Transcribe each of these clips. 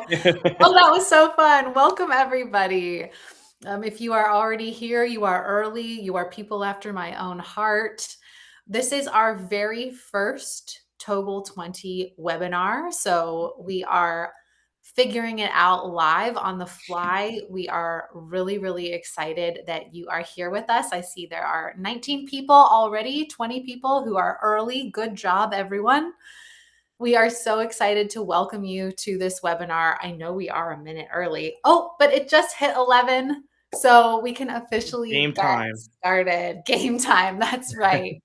Oh, that was so fun. Welcome, everybody. If you are already here, you are early. You are people after my own heart. This is our very first Togal 20 webinar. So we are figuring it out live on the fly. We are really, really excited that you are here with us. I see there are 19 people already, 20 people who are early. Good job, everyone. We are so excited to welcome you to this webinar. I know we are a minute early. Oh, but it just hit 11, so we can officially Game get time. started. Game time, that's right.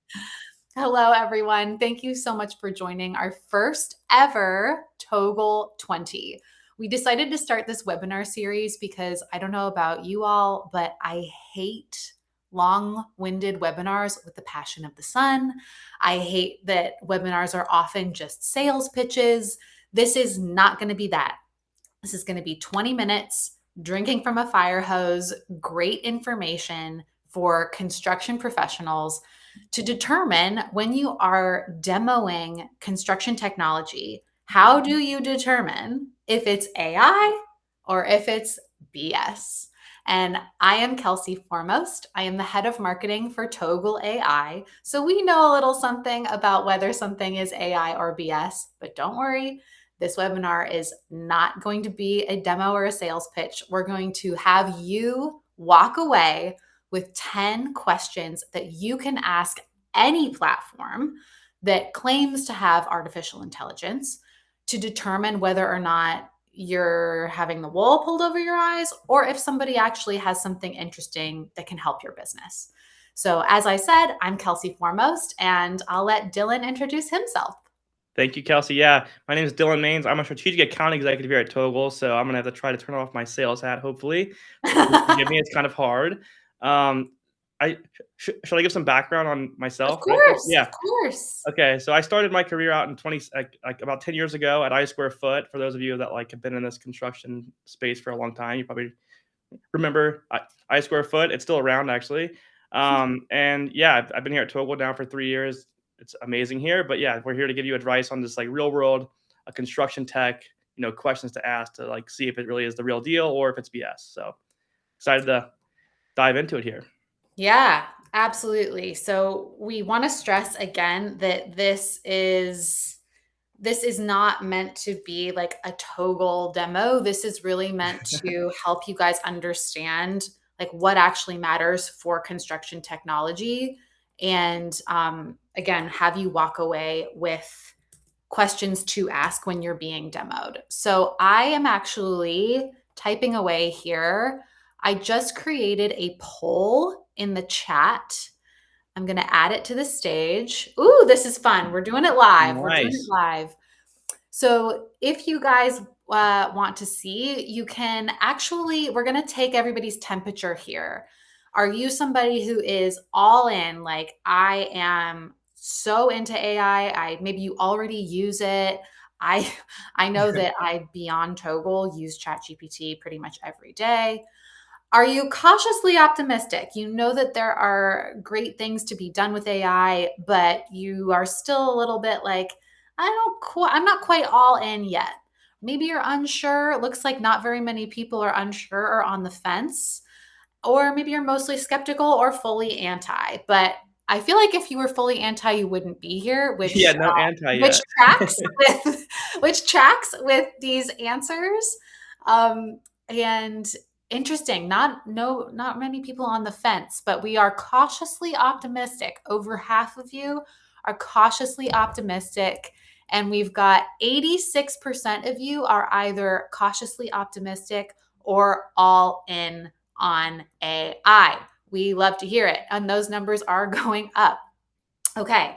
Hello, everyone. Thank you so much for joining our first ever Togal 20. We decided to start this webinar series because I don't know about you all, but I hate long-winded webinars with the passion of the sun. I hate that webinars are often just sales pitches. This is not going to be that. This is going to be 20 minutes, drinking from a fire hose, great information for construction professionals to determine when you are demoing construction technology. How do you determine if it's AI or if it's BS? And I am Kelsey Formost. I am the head of marketing for Togal AI. So we know a little something about whether something is AI or BS, but don't worry. This webinar is not going to be a demo or a sales pitch. We're going to have you walk away with 10 questions that you can ask any platform that claims to have artificial intelligence to determine whether or not you're having the wool pulled over your eyes or if somebody actually has something interesting that can help your business. So, as I said, I'm Kelsey Formost, and I'll let Dylan introduce himself. Thank you, Kelsey. Yeah, my name is Dylan Maines. I'm a strategic account executive here at Togal, so I'm gonna have to try to turn off my sales hat. Hopefully, forgive me; it's kind of hard. I should I give some background on Of myself, real quick? course, of Yeah. course. Okay. So I started my career out in like about 10 years ago at I Square Foot. For those of you that have been in this construction space for a long time, you probably remember I Square Foot. It's still around actually. And yeah, I've been here at Togal now for 3 years. It's amazing here, but yeah, we're here to give you advice on this real world construction tech, questions to ask to see if it really is the real deal or if it's BS. So excited to dive into it here. Yeah, absolutely. So we want to stress again that this is not meant to be like a Togal demo. This is really meant to help you guys understand what actually matters for construction technology, and again, have you walk away with questions to ask when you're being demoed. So I am actually typing away here. I just created a poll in the chat. I'm going to add it to the stage. Ooh, this is fun. We're doing it live. We're doing it Nice. live. So if you guys want to see, you can actually, we're going to take everybody's temperature here. Are you somebody who is all in? Like, I am so into AI. Maybe you already use it. I I know that I, beyond Togal, use ChatGPT pretty much every day. Are you cautiously optimistic? You know that there are great things to be done with AI, but you are still a little bit like, I'm not quite all in yet. Maybe you're unsure. It looks like not very many people are unsure or on the fence. Or maybe you're mostly skeptical or fully anti. But I feel like if you were fully anti, you wouldn't be here, Yeah, no anti which yet. tracks with which tracks with these answers. And interesting, not many people on the fence, but we are cautiously optimistic. Over half of you are cautiously optimistic, and we've got 86% of you are either cautiously optimistic or all in on AI. We love to hear it, and those numbers are going up. Okay,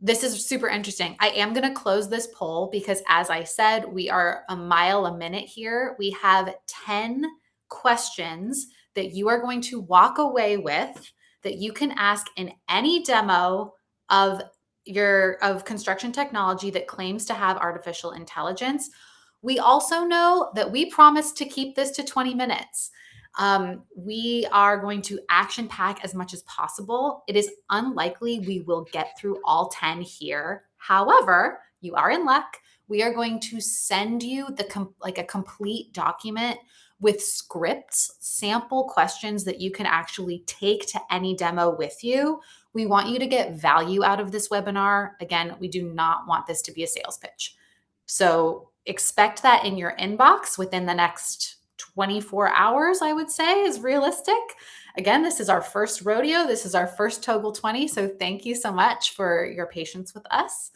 this is super interesting. I am going to close this poll because, as I said, we are a mile a minute here. We have 10 questions that you are going to walk away with that you can ask in any demo of of construction technology that claims to have artificial intelligence. We also know that we promised to keep this to 20 minutes. We are going to action pack as much as possible. It is unlikely we will get through all 10 here. However, you are in luck. we are going to send you like a complete document with scripts, sample questions that you can actually take to any demo with you. We want you to get value out of this webinar. Again, we do not want this to be a sales pitch. So expect that in your inbox within the next 24 hours, I would say, is realistic. Again, this is our first rodeo. This is our first Togal 20. So thank you so much for your patience with us.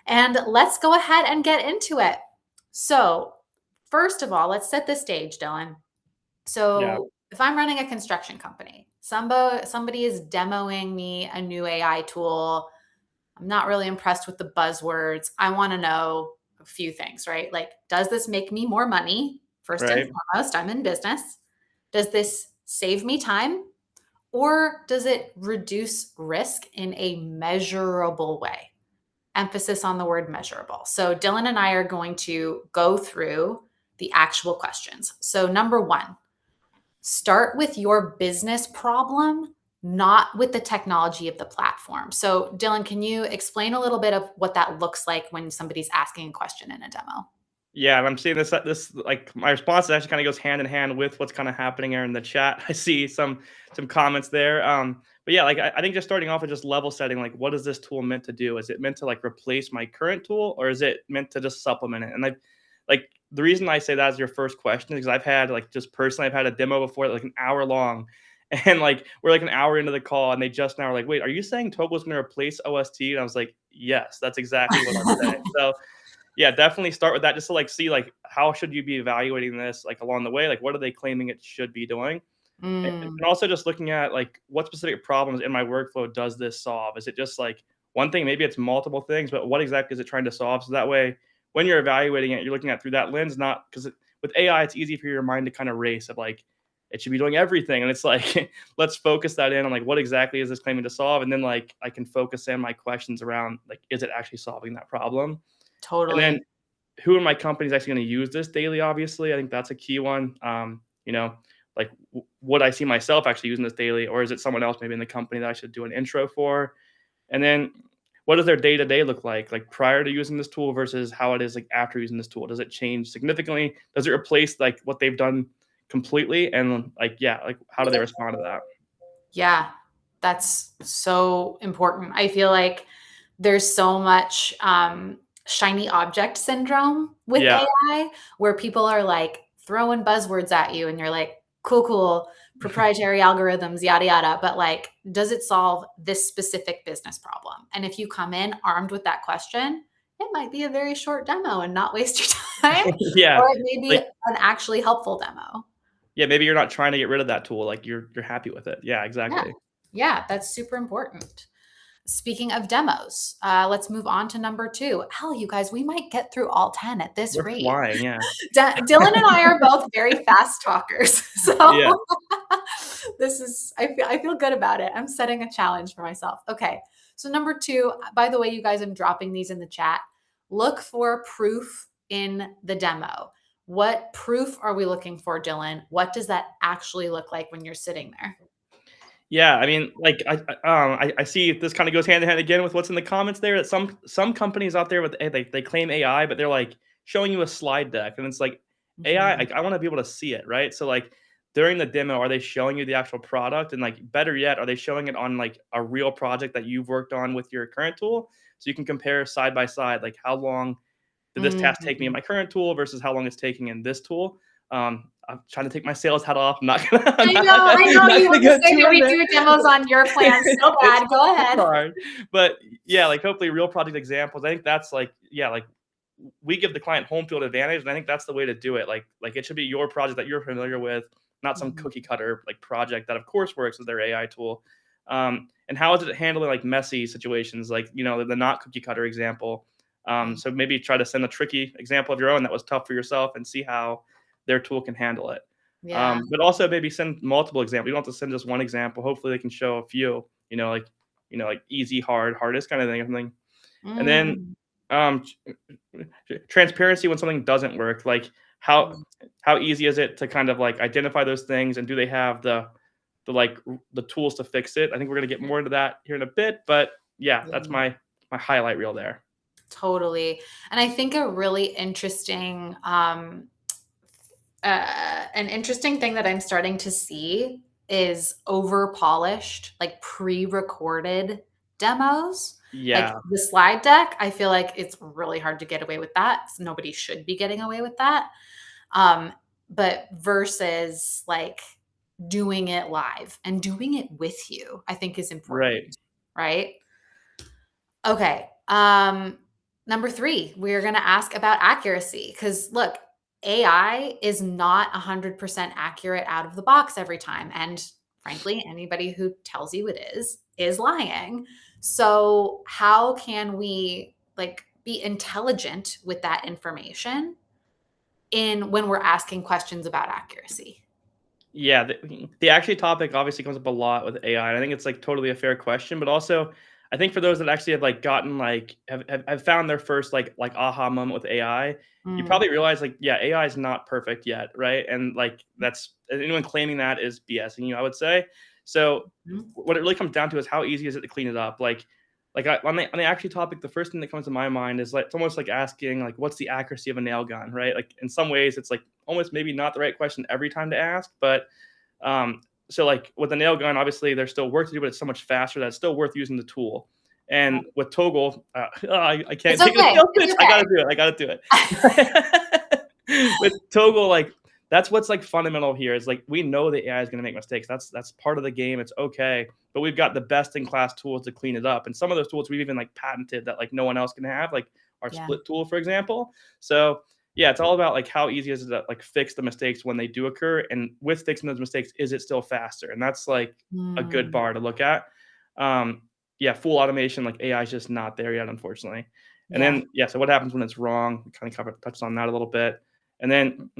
And let's go ahead and get into it. So first of all, let's set the stage, Dylan. So if I'm running a construction company, somebody is demoing me a new AI tool. I'm not really impressed with the buzzwords. I want to know a few things, right? Like, does this make me more money? First and foremost, I'm in business. Does this save me time? Or does it reduce risk in a measurable way? Emphasis on the word measurable. So Dylan and I are going to go through the actual questions. So number one, start with your business problem, not with the technology of the platform. So Dylan, can you explain a little bit of what that looks like when somebody's asking a question in a demo? Yeah, I'm seeing this like my response actually kind of goes hand in hand with what's kind of happening here in the chat. I see some comments there. But yeah, like I think just starting off with just level setting, like what is this tool meant to do? Is it meant to like replace my current tool, or is it meant to just supplement it? And like the reason I say that is your first question is because I've had like just personally I've had a demo before like an hour long. And like we're like an hour into the call, and they just now are like, "Wait, are you saying Togal's going to replace OST?" And I was like, "Yes, that's exactly what I'm saying." So yeah, definitely start with that just to like see like how should you be evaluating this like along the way, like what are they claiming it should be doing, and also just looking at like what specific problems in my workflow does this solve. Is it just like one thing? Maybe it's multiple things, but what exactly is it trying to solve? So that way when you're evaluating it, you're looking at through that lens, not because with AI it's easy for your mind to kind of race of like it should be doing everything, and it's like let's focus that in on like what exactly is this claiming to solve, and then like I can focus in my questions around like is it actually solving that problem. And then Totally. who in my company is actually going to use this daily? Obviously, I think that's a key one. You know, like would I see myself actually using this daily, or is it someone else maybe in the company that I should do an intro for? And then what does their day to day look like prior to using this tool versus how it is like after using this tool? Does it change significantly? Does it replace like what they've done completely? And like, yeah, like how do they respond to that? Yeah, that's so important. I feel like there's so much shiny object syndrome with Yeah, AI where people are like throwing buzzwords at you and you're like, cool, cool, proprietary algorithms, yada, yada. But like, does it solve this specific business problem? And if you come in armed with that question, it might be a very short demo and not waste your time, yeah, or it may be like an actually helpful demo. yeah, maybe you're not trying to get rid of that tool. Like you're happy with it. Yeah, Yeah. exactly. Yeah, that's super important. Speaking of demos, let's move on to number two. Hell, you guys, we might get through all 10 at this We're rate. flying. Yeah, Dylan and I are both very fast talkers. yeah. So I feel good about it. I'm setting a challenge for myself. Okay. So number two, by the way, you guys, I'm dropping these in the chat. Look for proof in the demo. What proof are we looking for, Dylan? What does that actually look like when you're sitting there? Yeah, I mean, like I see this kind of goes hand in hand again with what's in the comments there. That some companies out there with they claim AI, but they're like showing you a slide deck, and it's like AI. Mhm. Like, I want to be able to see it, right? So like during the demo, are they showing you the actual product, and like better yet, are they showing it on like a real project that you've worked on with your current tool, so you can compare side by side, like how long did this task take me in Mhm. my current tool versus how long it's taking in this tool. I'm trying to take my sales hat off. I'm not gonna, I'm not, I know not you gonna want to get say too that in we there. do demos on your plan so it's bad. Go it's ahead. hard, but yeah, like hopefully real project examples. I think that's like yeah, like we give the client home field advantage, and I think that's the way to do it. Like it should be your project that you're familiar with, not some Mhm. cookie cutter like project that of course works with their AI tool. And how is it handling like messy situations, like the not cookie cutter example. Yeah. So maybe try to send a tricky example of your own that was tough for yourself and see how their tool can handle it. Yeah. But also maybe send multiple examples. You don't have to send just one example. Hopefully they can show a few, like easy, hard, hardest kind of thing. And then Mm. um, transparency when something doesn't work. Like how Mm. how easy is it to kind of like identify those things, and do they have the tools to fix it? I think we're gonna get more into that here in a bit, but yeah, that's Yeah. my highlight reel there. Totally. And I think a really interesting an interesting thing that I'm starting to see is over polished, like pre-recorded demos. Like Yeah, the slide deck, I feel like it's really hard to get away with that. Nobody should be getting away with that. Um, but versus like doing it live and doing it with you, I think is important, right. right? Okay. Number three, we're going to ask about accuracy because look, AI is not 100% accurate out of the box every time. And frankly, anybody who tells you it is lying. So, how can we like be intelligent with that information in when we're asking questions about accuracy? Yeah, the actually topic obviously comes up a lot with AI, and I think it's, like, totally a fair question, but also, I think for those that actually have, like, gotten, like have found their first, like, aha moment with AI, you Mm. probably realize, like, yeah, AI is not perfect yet, right? And, like, that's anyone claiming that is BSing you, I would say. So, Mhm. what it really comes down to is how easy is it to clean it up? On the actually topic, the first thing that comes to my mind is, like, it's almost like asking, like, "What's the accuracy of a nail gun?" Right? Like, in some ways, it's, like, almost maybe not the right question every time to ask, but um, so like with the nail gun, obviously there's still work to do, but it's so much faster that it's still worth using the tool. Yeah. And with Togal, I It's can't take the okay. sales It's pitch. I gotta okay. do it. I gotta do it. With Togal, like that's what's like fundamental here is like we know the AI is gonna make mistakes. That's part of the game. It's okay, but we've got the best in class tools to clean it up. And some of those tools we've even like patented that like no one else can have, like our Yeah. split tool, for example. So yeah, it's all about like how easy is it to like fix the mistakes when they do occur, and with fixing those mistakes, is it still faster? And that's like a good Mm. bar to look at. Um, yeah, full automation like AI is just not there yet, unfortunately. And Yeah. then yeah, so what happens when it's wrong? We kind of touched on that a little bit. And then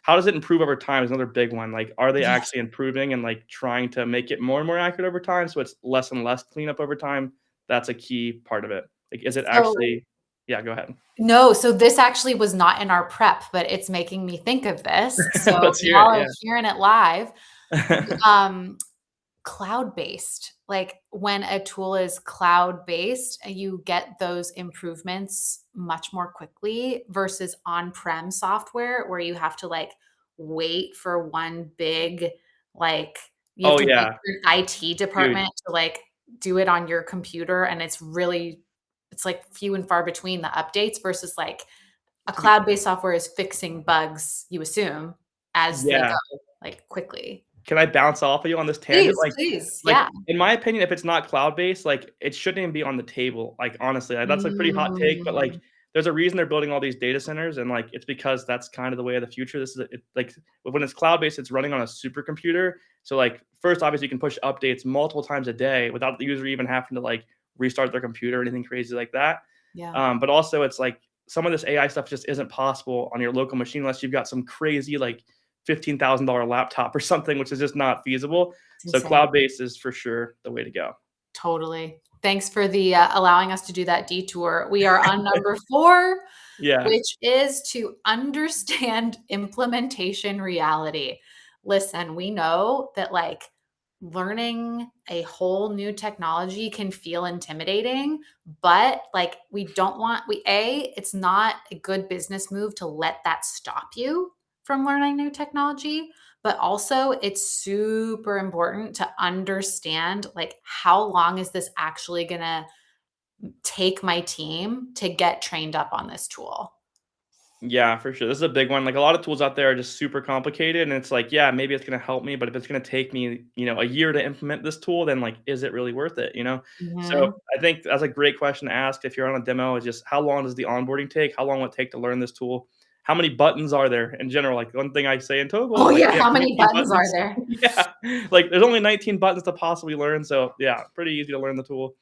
how does it improve over time is another big one. Like, are they Yeah. actually improving and like trying to make it more and more accurate over time? So it's less and less cleanup over time. That's a key part of it. Like, is it So actually? Yeah, go ahead. no, so this actually was not in our prep, but it's making me think of this. So Let's hear it. y'all are Yeah. hearing it live. Um, cloud-based, like when a tool is cloud-based, you get those improvements much more quickly versus on-prem software where you have to like wait for one big, like you have Oh to wait yeah, for an IT dude. department to like do it on your computer, and it's like few and far between the updates versus like a To be cloud-based software is fixing bugs, you assume, as they Yeah. go, like, quickly. Can I bounce off of you on this tangent? Please, please, Like, yeah. in my opinion, if it's not cloud-based, like, it shouldn't even be on the table, like, honestly, that's a pretty hot take, but, like, Mm. there's a reason they're building all these data centers, and, like, it's because that's kind of the way of the future. This is it like, when it's cloud-based, it's running on a supercomputer, so, like, first, obviously, you can push updates multiple times a day without the user even having to, like, restart their computer or anything crazy like that. Yeah. But also, it's like some of this AI stuff just isn't possible on your local machine unless you've got some crazy, like, $15,000 laptop or something, which is just not feasible. It's So insane. cloud-based is for sure the way to go. Totally. Thanks for the, allowing us to do that detour. We are on number 4, Yeah. which is to understand implementation reality. Listen, we know that, like, learning a whole new technology can feel intimidating, but, like, it's not a good business move to let that stop you from learning new technology, but also it's super important to understand, like, how long is this actually gonna take my team to get trained up on this tool? Yeah, for sure. This is a big one. Like a lot of tools out there are just super complicated and it's like, yeah, maybe it's going to help me, but if it's going to take me, a year to implement this tool, then like is it really worth it? So, Mhm. I think that's a great question to ask if you're on a demo is just how long does the onboarding take? How long will it take to learn this tool? How many buttons are there in general? Like one thing I say in Togo Oh, is like yeah, we have how many 19 buttons are buttons. there? Yeah. Like there's only 19 buttons to possibly learn, so yeah, pretty easy to learn the tool.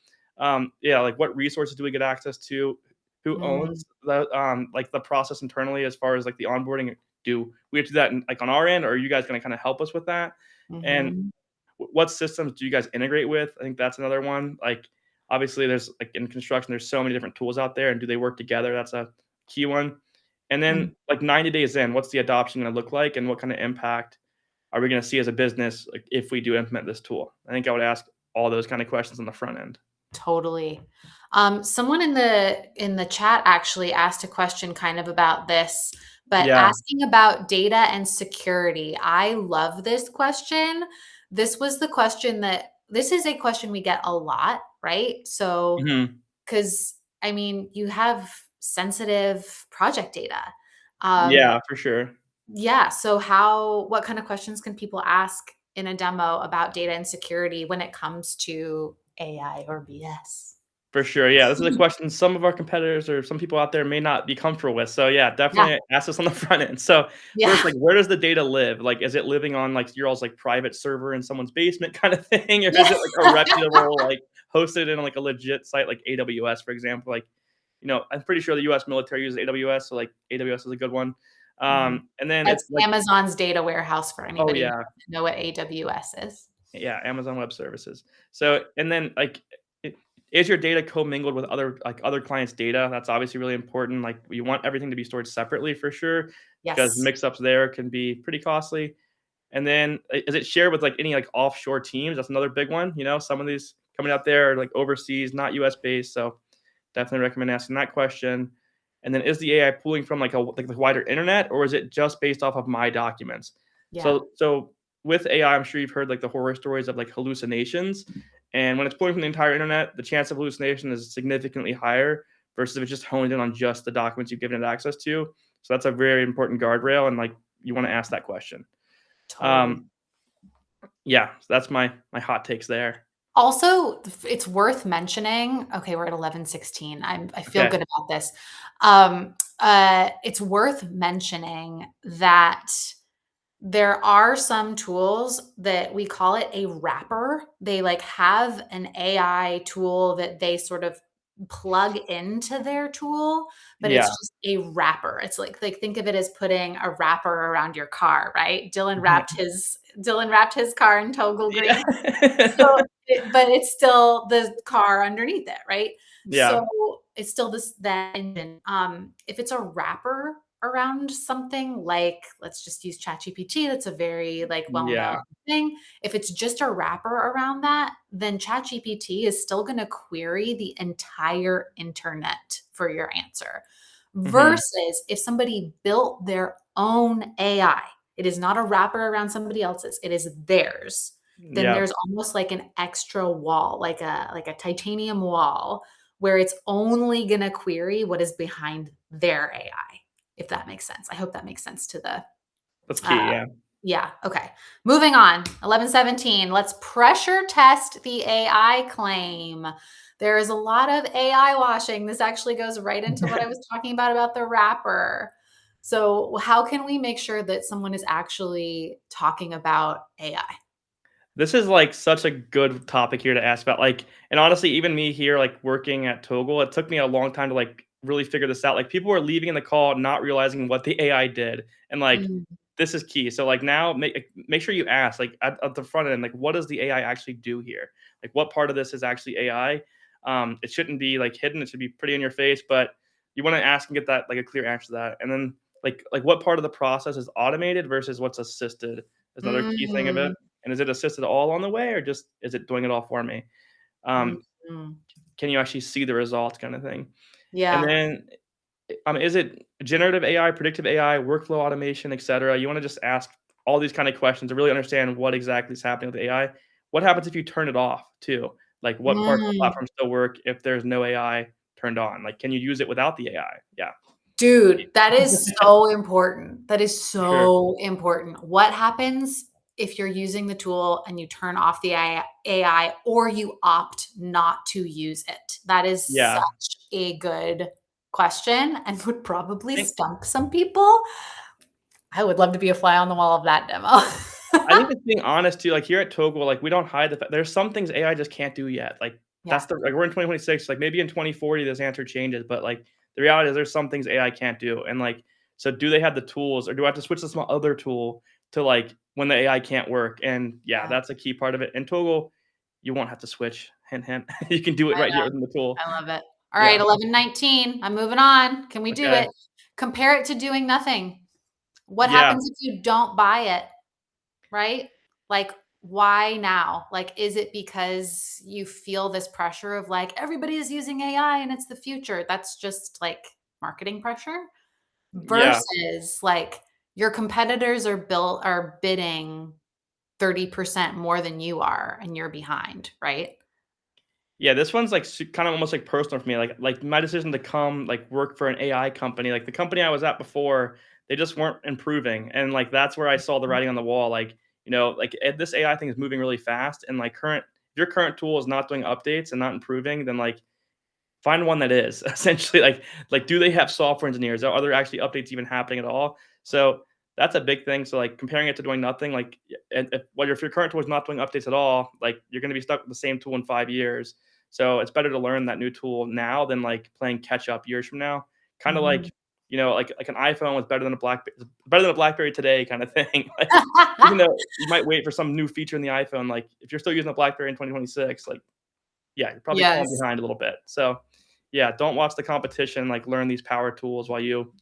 Yeah, like what resources do we get access to? Who Mm, owns like the process internally as far as like the onboarding? Do we have to do that like on our end, or are you guys going to kind of help us with that? And mhm, what systems do you guys integrate with? I think that's another one. Like obviously, there's like in construction, there's so many different tools out there, and do they work together? That's a key one. And mm. then like 90 days in, what's the adoption going to look like, and what kind of impact are we going to see as a business like if we do implement this tool? I think I would ask all those kind of questions on the front end. Totally. Someone in the chat actually asked a question kind of about this, but Yeah. asking about data and security. I love this question. This is a question we get a lot, right? So, Mhm. because I mean, you have sensitive project data. Um, Yeah, for sure. yeah. So, what kind of questions can people ask in a demo about data and security when it comes to AI or BS? For sure, yeah, this is a question some of our competitors or some people out there may not be comfortable with, so yeah, Yeah. definitely ask us on the front end. So, first, Yeah. like, where does the data live? Like, is it living on, like, your all's, like, private server in someone's basement kinda thing, or is Yeah. it, like, a reputable, like, hosted in, like, a legit site like AWS, for example? Like, I'm pretty sure the US military uses AWS, so, like, AWS is a good one. Mhm. And then it's That's like Amazon's data warehouse for oh, anybody who yeah. doesn't know what AWS is. Yeah, Amazon Web Services. Yeah. So, and then like, I is your data commingled with other clients' data? That's obviously really important. Like, you want everything to be stored separately for sure, because Yes. mix-ups there can be pretty costly. And then, is it shared with like any like offshore teams? That's another big one. Some of these coming out there are like overseas, not US based. So definitely recommend asking that question. And then, is the AI pooling from like the wider internet, or is it just based off of my documents? Yeah. So with AI, I'm sure you've heard like the horror stories of like hallucinations. And when it's pulling from the entire internet, the chance of hallucination is significantly higher versus if it's just honed in on just the documents you've given it access to. So that's a very important guardrail, and like you want to ask that question. Totally. Um, yeah, so that's my hot takes there. Also, it's worth mentioning, okay, we're at 11:16. I feel Okay. good about this. It's worth mentioning that there are some tools that we call it a wrapper. They like have an AI tool that they sort of plug into their tool, but it's Yeah. just a wrapper. It's like think of it as putting a wrapper around your car, right? Dylan wrapped his car in Togal Yeah. green. So, but it's still the car underneath it, right? Yeah. So it's still that engine. If it's a wrapper around something like, let's just use ChatGPT, that's a very like well-known Yeah. thing. If it's just a wrapper around that, then ChatGPT is still going to query the entire internet for your answer. Mhm. Versus if somebody built their own AI, it is not a wrapper around somebody else's, it is theirs, then Yeah. there's almost like an extra wall, like a titanium wall where it's only going to query what is behind their AI, if that makes sense. I hope that makes sense to the That's uh key, yeah. yeah, okay. Moving on. 11:17. Let's pressure test the AI claim. There is a lot of AI washing. This actually goes right into what I was talking about the wrapper. So, how can we make sure that someone is actually talking about AI? This is, like, such a good topic here to ask about, like, and honestly, even me here, like, working at Togal, it took me a long time to, like, really figure this out. Like, people were leaving in the call not realizing what the AI did, and, like, Mm, this is key. So, like, now make sure you ask, like, at the front end, like, what does the AI actually do here? Like, what part of this is actually AI? It shouldn't be, like, hidden, it should be pretty in your face, but you wanna ask and get that, like, a clear answer to that, and then, what part of the process is automated versus what's assisted is another key thing of it. mm, And is it assisted all on the way, or just is it doing it all for me? Um, mhm. can you actually see the results kind of thing? And Yeah. then, is it generative AI, predictive AI, workflow automation, et cetera? You wanna just ask all these kind of questions to really understand what exactly is happening with AI. What happens if you turn it off too? Like, what parts of the Mm. platform still work if there's no AI turned on? Like, can you use it without the AI? Yeah, Dude, that is so important. That is for sure. so important. What happens if you're using the tool and you turn off the AI or you opt not to use it? That is Yeah. such a good question and would probably Think stump some people. I would love to be a fly on the wall of that demo. I think just being honest too, like here at Togal, like we don't hide the fact there's some things AI just can't do yet. Like Yeah. we're in 2026, like maybe in 2040 this answer changes, but like the reality is there's some things AI can't do. And like, so do they have the tools, or do I have to switch to some other tool to like when the AI can't work? And yeah, Yeah, that's a key part of it. In Togal, you won't have to switch. Hint hint. You can do it I right here know. within the tool. I love it. All right, Yeah. 11:19. I'm moving on. Can we do Okay. it? Compare it to doing nothing. What Yeah. happens if you don't buy it? Right? Like, Why now? Like, is it because you feel this pressure of like everybody is using AI and it's the future? That's just like marketing pressure Yeah. versus like your competitors are bidding 30% more than you are and you're behind, right? Yeah, this one's like kind of almost like personal for me. Like my decision to come like work for an AI company, like the company I was at before, they just weren't improving, and like that's where I saw the writing on the wall. Like like this AI thing is moving really fast, and like if your current tool is not doing updates and not improving, then like find one that is essentially like do they have software engineers? Are there actually updates even happening at all? So that's a big thing. So like comparing it to doing nothing, like and if your current tool is not doing updates at all, like you're going to be stuck with the same tool in 5 years. So it's better to learn that new tool now than like playing catch up years from now. Kind of Mhm. like like an iPhone was better than a BlackBerry today kind of thing. Like even though you might wait for some new feature in the iPhone, like if you're still using a BlackBerry in 2026, like yeah, you're probably falling Yes. behind a little bit. So, yeah, don't watch the competition. Like, learn these power tools while you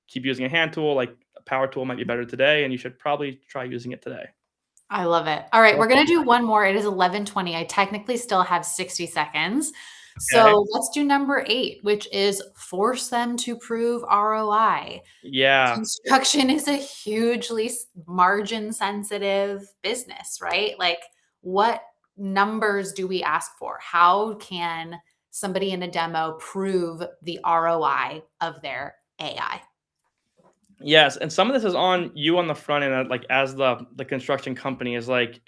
keep using a hand tool. Like, a power tool might be better today, and you should probably try using it today. I love it. All right, Go we're for gonna do one more. It is 11:20. I technically still have 60 seconds. it. Okay. So let's do number 8, which is force them to prove ROI. Yeah. Construction is a hugely margin sensitive business, right? Like, what numbers do we ask for? How can somebody in a demo prove the ROI of their AI? Yes, and some of this is on you on the front end, like as the construction company is like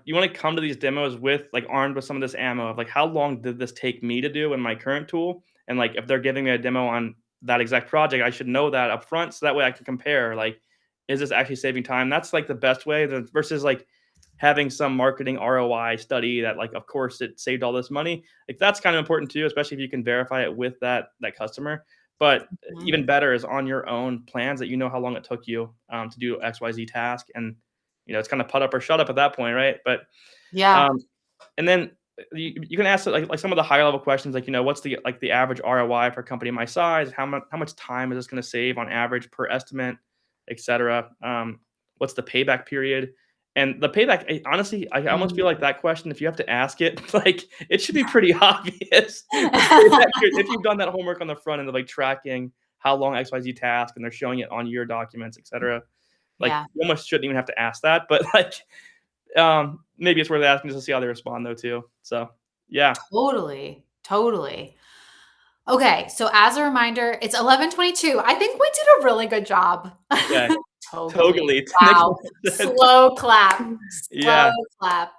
you want to come to these demos with like armed with some of this ammo of like how long did this take me to do in my current tool, and like if they're giving me a demo on that exact project, I should know that up front so that way I can compare like is this actually saving time? That's like the best way versus like having some marketing ROI study that like of course it saved all this money. Like that's kind of important too, especially if you can verify it with that customer. But Mhm. even better is on your own plans that you know how long it took you to do XYZ task. And, it's kind of put up or shut up at that point, right? But, Yeah, um, and then you can ask like some of the higher level questions, like, what's the average ROI for a company my size? How much time is this going to save on average per estimate, et cetera? What's the payback period? And the payback, honestly, I almost feel mm. like that question, if you have to ask it, like it should be pretty obvious. The payback period, if you've done that homework on the front end of like tracking how long XYZ task and they're showing it on your documents, et cetera. Like Yeah, you almost shouldn't even have to ask that, but like maybe it's worth asking just to see how they respond though too. So yeah. totally, totally. Okay, so as a reminder, it's 11:22. I think we did a really good job. Okay. Totally. Totally. Wow. Nicholas Slow clap. Slow yeah. clap.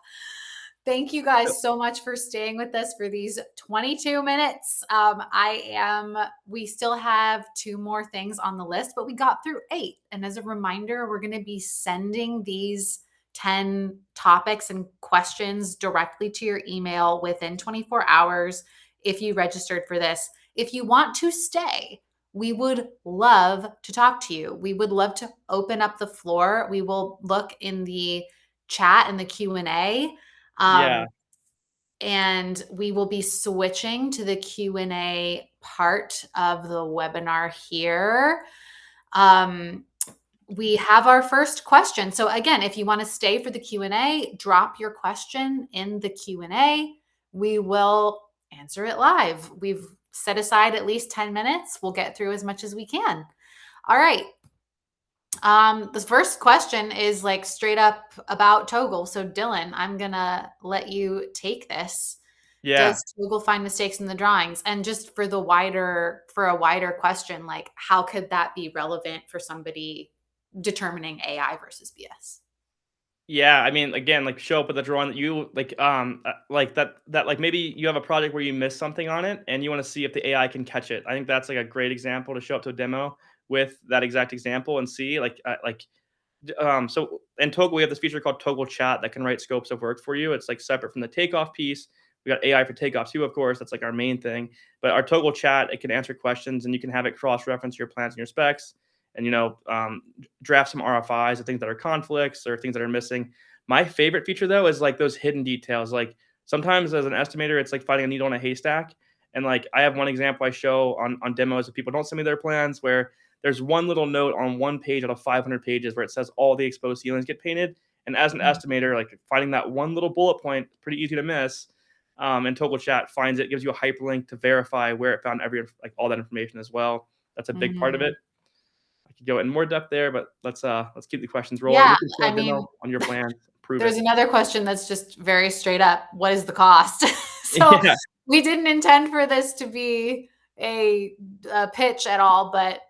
Thank you guys so much for staying with us for these 22 minutes. We still have 2 more things on the list, but we got through 8. And as a reminder, we're going to be sending these 10 topics and questions directly to your email within 24 hours if you registered for this. If you want to stay, we would love to talk to you. We would love to open up the floor. We will look in the chat and the Q&A. Yeah. Um, and we will be switching to the Q&A part of the webinar here. Um, we have our first question. So again, if you want to stay for the Q&A, drop your question in the Q&A. We will answer it live. We've set aside at least 10 minutes. We'll get through as much as we can. All right. The first question is like straight up about Togal. So Dylan, I'm gonna let you take this. Yeah. Does Togal find mistakes in the drawings? And just for a wider question, like how could that be relevant for somebody determining AI versus BS? Yeah, I mean, again, like show up with a drawing that you like that like maybe you have a project where you missed something on it and you want to see if the AI can catch it. I think that's like a great example to show up to a demo with that exact example and see so in Togal we have this feature called Togal Chat that can write scopes of work for you. It's like separate from the takeoff piece. We got AI for takeoff too, of course. That's like our main thing. But our Togal Chat, it can answer questions and you can have it cross-reference your plans and your specs and draft some RFIs of things that are conflicts or things that are missing. My favorite feature though is like those hidden details. Like sometimes as an estimator, it's like finding a needle in a haystack. And like I have one example I show on demos if people don't send me their plans where there's one little note on one page out of 500 pages where it says all the exposed ceilings get painted. And as an estimator, like finding that one little bullet point, pretty easy to miss. And Togal Chat finds it, gives you a hyperlink to verify where it found like all that information as well. That's a big part of Mm. it. I could go in more depth there, but let's keep the questions rolling. Yeah, We can show I a mean, demo on your plan, prove there's it. another question that's just very straight up. What is the cost? So Yeah, we didn't intend for this to be a pitch at all, but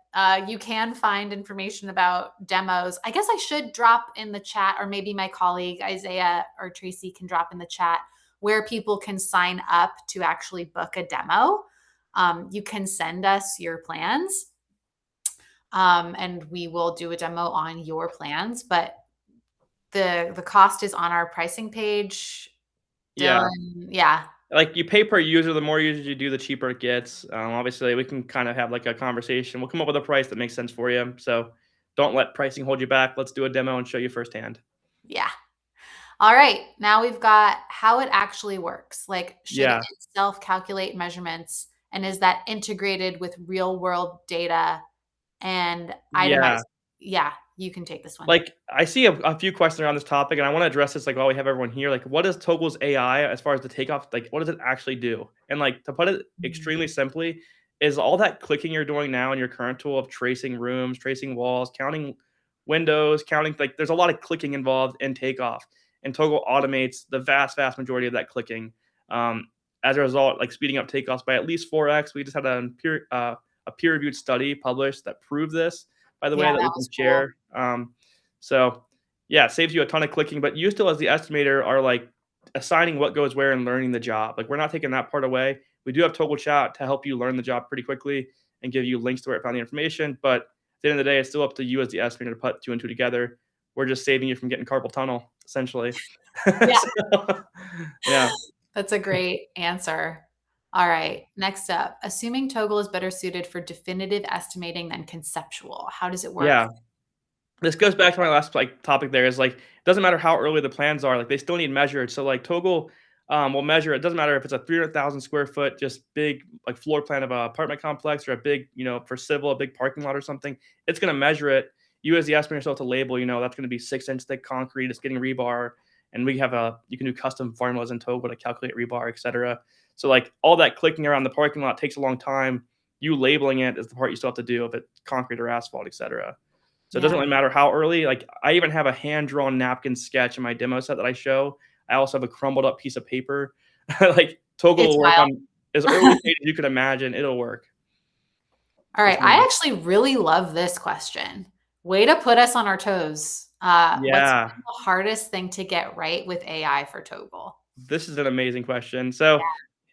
you can find information about demos. I guess I should drop in the chat, or maybe my colleague Isaiah or Tracy can drop in the chat where people can sign up to actually book a demo. You can send us your plans, and we will do a demo on your plans. But the cost is on our pricing page. yeah. Dylan, yeah. Like you pay per user, the more users you do, the cheaper it gets. Obviously, we can kind of have like a conversation. We'll come up with a price that makes sense for you. So don't let pricing hold you back. Let's do a demo and show you firsthand. Yeah. All right. Now we've got how it actually works. Like, should it Yeah, self calculate measurements? And is that integrated with real world data and yeah. itemized? Yeah, you can take this one. Like, I see a few questions around this topic, and I wanna address this, like, while we have everyone here. Like, what is Togal's AI as far as the takeoff like, what does it actually do? And, like, to put it Mhm. extremely simply, is all that clicking you're doing now in your current tool of tracing rooms, tracing walls, counting windows, counting like, there's a lot of clicking involved in takeoff, and Togal automates the vast, vast majority of that clicking. As a result, like, speeding up takeoffs by at least 4x. We just had a peer-reviewed study published that proved this, by the Yeah, way, that that we can was cool. share. So yeah, it saves you a ton of clicking, but you still as the estimator are like assigning what goes where and learning the job. Like we're not taking that part away. We do have Togal Chat to help you learn the job pretty quickly and give you links to where it found the information. But at the end of the day, it's still up to you as the estimator to put two and two together. We're just saving you from getting carpal tunnel, essentially. Yeah, So, yeah, that's a great answer. All right. Next up, assuming Togal is better suited for definitive estimating than conceptual. How does it work? yeah. This goes back to my last like topic there is like it doesn't matter how early the plans are, like they still need measured. So like Togal will measure it. Doesn't matter if it's a 300,000 square foot, just big like floor plan of a apartment complex or a big, for civil, a big parking lot or something. It's gonna measure it. You as the estimator still have to label, that's gonna be 6-inch thick concrete, it's getting rebar. And we have you can do custom formulas in Togal to calculate rebar, etc. So like all that clicking around the parking lot takes a long time. You labeling it is the part you still have to do if it's concrete or asphalt, etc. So it doesn't Yeah, really matter how early. Like I even have a hand drawn napkin sketch in my demo set that I show. I also have a crumbled up piece of paper. Like Togal it's will work wild. on as early stage as you could imagine. It'll work. All right. Just I know. actually really love this question. Way to put us on our toes. What's Yeah, been the hardest thing to get right with AI for Togal? this is an amazing question. So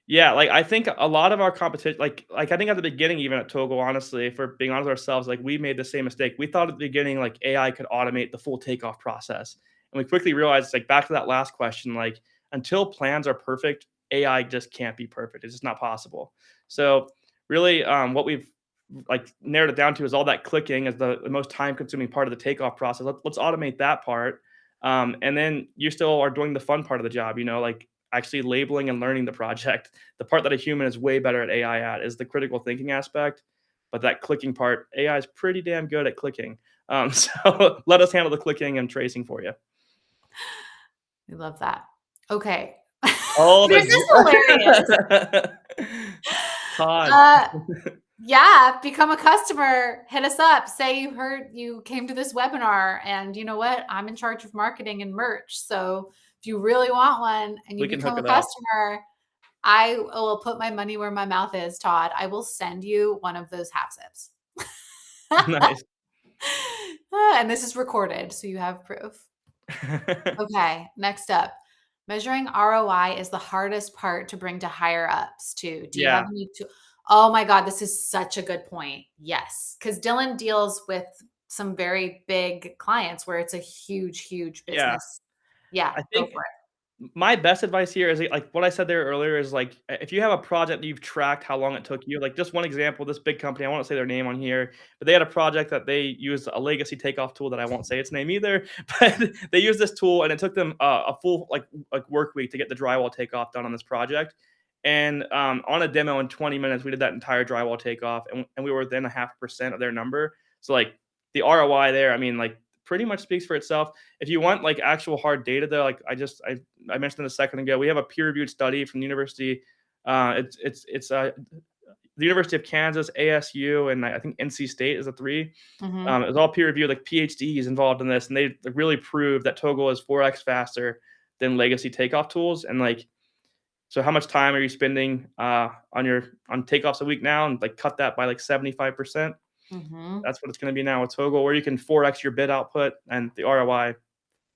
yeah, like I think a lot of our competition, like I think at the beginning, even at Togal, honestly, if we're being honest with ourselves, like we made the same mistake. We thought at the beginning, like AI could automate the full takeoff process, and we quickly realized, like back to that last question, like until plans are perfect, AI just can't be perfect. It's just not possible. So really, what we've like narrowed it down to is all that clicking is the most time-consuming part of the takeoff process. Let's automate that part, and then you still are doing the fun part of the job. Like actually labeling and learning the project. The part that a human is way better at AI at is the critical thinking aspect. But that clicking part, AI is pretty damn good at clicking. So let us handle the clicking and tracing for you. We love that. Okay. All This is hilarious. the Todd. Uh, yeah, become a customer. Hit us up. Say you came to this webinar, and you know what? I'm in charge of marketing and merch. So if you really want one and you We can hook become a it up. customer, I will put my money where my mouth is, Todd. I will send you one of those half zips. Nice. And this is recorded, so you have proof. Okay, next up. Measuring ROI is the hardest part to bring to higher ups too. Do you have Yeah. any to Oh my God, this is such a good point. Yes, because Dylan deals with some very big clients where it's a huge, huge Yeah. business. Yeah, I go think for my best advice here is like what I said there earlier is like if you have a project that you've tracked how long it took you, like just one example, this big company, I won't say their name on here, but they had a project that they used a legacy takeoff tool that I won't say its name either, but they used this tool and it took them a full like work week to get the drywall takeoff done on this project. And on a demo in 20 minutes, we did that entire drywall takeoff, and we were within 0.5% of their number. So like the ROI there, I mean, like pretty much speaks for itself. If you want like actual hard data though, like I mentioned a second ago, we have a peer-reviewed study from the university. It's the University of Kansas, ASU, and I think NC State is a three. Mhm. It was all peer reviewed, like PhDs involved in this, and they really proved that Togal is 4x faster than legacy takeoff tools. And like, so how much time are you spending on takeoffs a week now, and like cut that by like 75%? Mhm. That's what it's going to be now with Togal, where you can 4x your bid output, and the ROI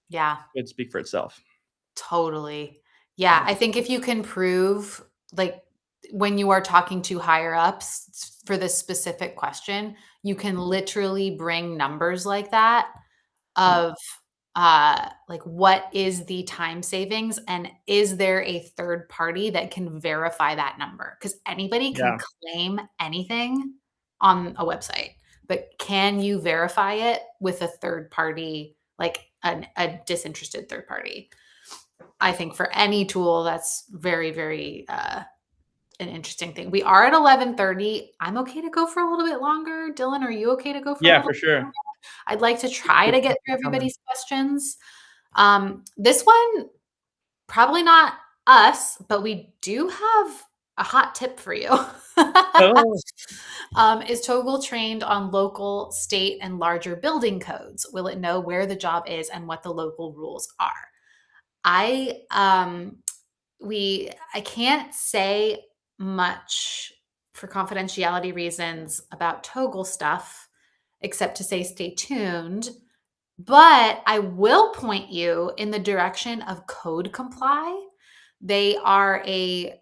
Yeah, would speak for itself. totally. Yeah, I think if you can prove, like, when you are talking to higher ups for this specific question, you can literally bring numbers like that of, like, what is the time savings, and is there a third party that can verify that number? Because anybody can Yeah, claim anything on a website, but can you verify it with a third party, like a disinterested third party? I think for any tool, that's very, very, an interesting thing. We are at 11:30. I'm okay to go for a little bit longer. Dylan, are you okay to go for a yeah, little for bit sure. longer? I'd like to try Good to get through questions coming. everybody's questions. This one, probably not us, but we do have a hot tip for you. Oh, Is Togal trained on local, state, and larger building codes? Will it know where the job is and what the local rules are? I I can't say much for confidentiality reasons about Togal stuff, except to say stay tuned. But I will point you in the direction of Code Comply. They are a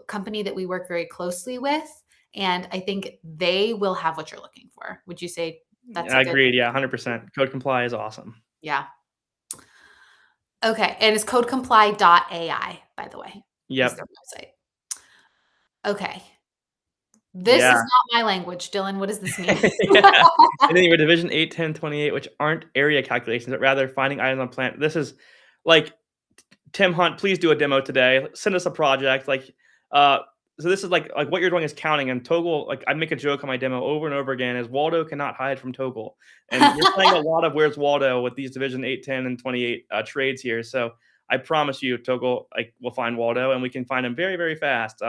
company that we work very closely with, and I think they will have what you're looking for. Would you say that's I a good? agreed. Yeah, 100%. Code Comply is awesome. Yeah. Okay. And it's codecomply.ai, by the way, is Yep. their website. Okay. This is Yeah. not my language, Dylan. What does this mean? Yeah. And then you have Division 8, 10, 28, which aren't area calculations, but rather finding items on plant. This is like, Tim Hunt, please do a demo today. Send us a project. Uh, so this is like what you're doing is counting. And Togal, like I make a joke on my demo over and over again, is Waldo cannot hide from Togal. And we're playing a lot of Where's Waldo with these Division 8, 10, and 28 trades here. So I promise you, Togal, like we'll find Waldo, and we can find him very, very fast.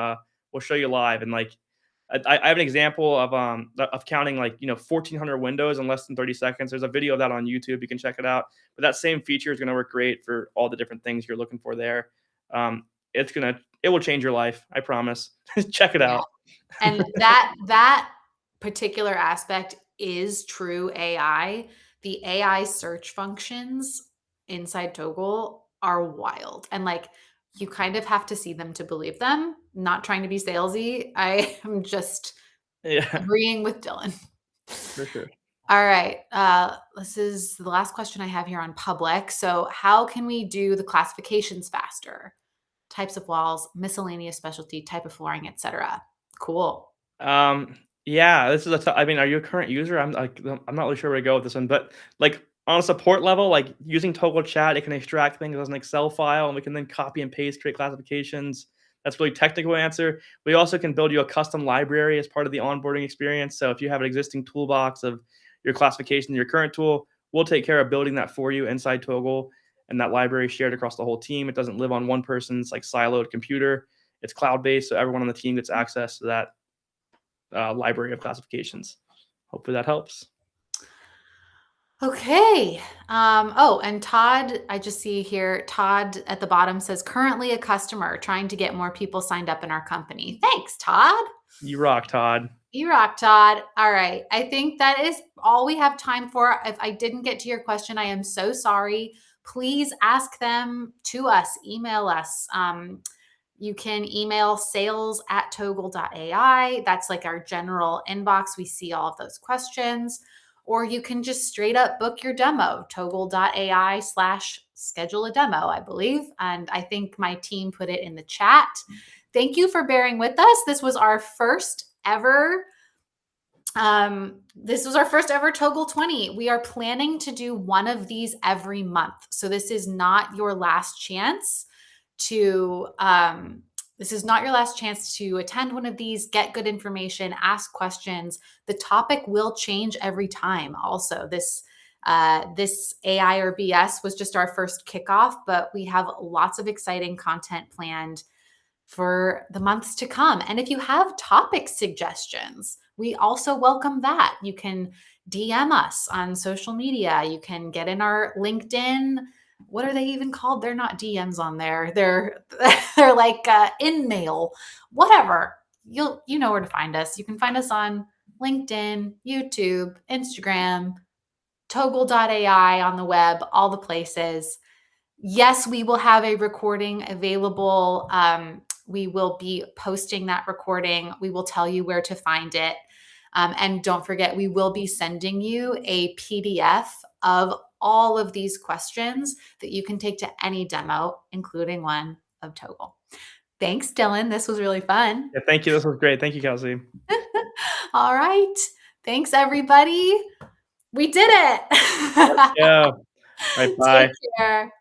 We'll show you live, and like I have an example of counting like 1,400 windows in less than 30 seconds. There's a video of that on YouTube. You can check it out. But that same feature is going to work great for all the different things you're looking for there. It will change your life. I promise. Check it Yeah. out. And that particular aspect is true AI. The AI search functions inside Togal are wild. And like you kind of have to see them to believe them. Not trying to be salesy. I am just Yeah, agreeing with Dylan. for sure. All right. This is the last question I have here on public. So, how can we do the classifications faster? Types of walls, miscellaneous specialty, type of flooring, etc. Cool. Yeah, this is I mean, are you a current user? I'm not really sure where to go with this one, but like on a support level, like using Total Chat, it can extract things as an Excel file, and we can then copy and paste, create classifications. That's really technical answer. We also can build you a custom library as part of the onboarding experience. So if you have an existing toolbox of your classification, your current tool, we'll take care of building that for you inside Togal, and that library is shared across the whole team. It doesn't live on one person's like siloed computer. It's cloud based, so everyone on the team gets access to that library of classifications. Hopefully that helps. Okay. Oh, and Todd, I just see here, Todd at the bottom says currently a customer trying to get more people signed up in our company. Thanks, Todd. You rock, Todd. You rock, Todd. All right. I think that is all we have time for. If I didn't get to your question, I am so sorry. Please ask them to us, email us. You can email sales@togal.ai. That's like our general inbox. We see all of those questions. Or you can just straight up book your demo, togal.ai/schedule a demo, I believe. And I think my team put it in the chat. Thank you for bearing with us. This was our first ever Togal 20. We are planning to do one of these every month. So this is not your last chance to attend one of these, get good information, ask questions. The topic will change every time. Also, this This AI or BS was just our first kickoff, but we have lots of exciting content planned for the months to come. And if you have topic suggestions, we also welcome that. You can DM us on social media. You can get in our LinkedIn. What are they even called? They're not DMs on there. They're they're like in mail, whatever. You know where to find us. You can find us on LinkedIn, YouTube, Instagram, Togal.ai on the web, all the places. Yes, we will have a recording available. We will be posting that recording. We will tell you where to find it. And don't forget, we will be sending you a PDF of all of these questions that you can take to any demo, including one of Togal. Thanks, Dylan. This was really fun. Yeah, thank you. This was great. Thank you, Kelsey. All right. Thanks, everybody. We did it. Yeah. All right. Take Bye. care.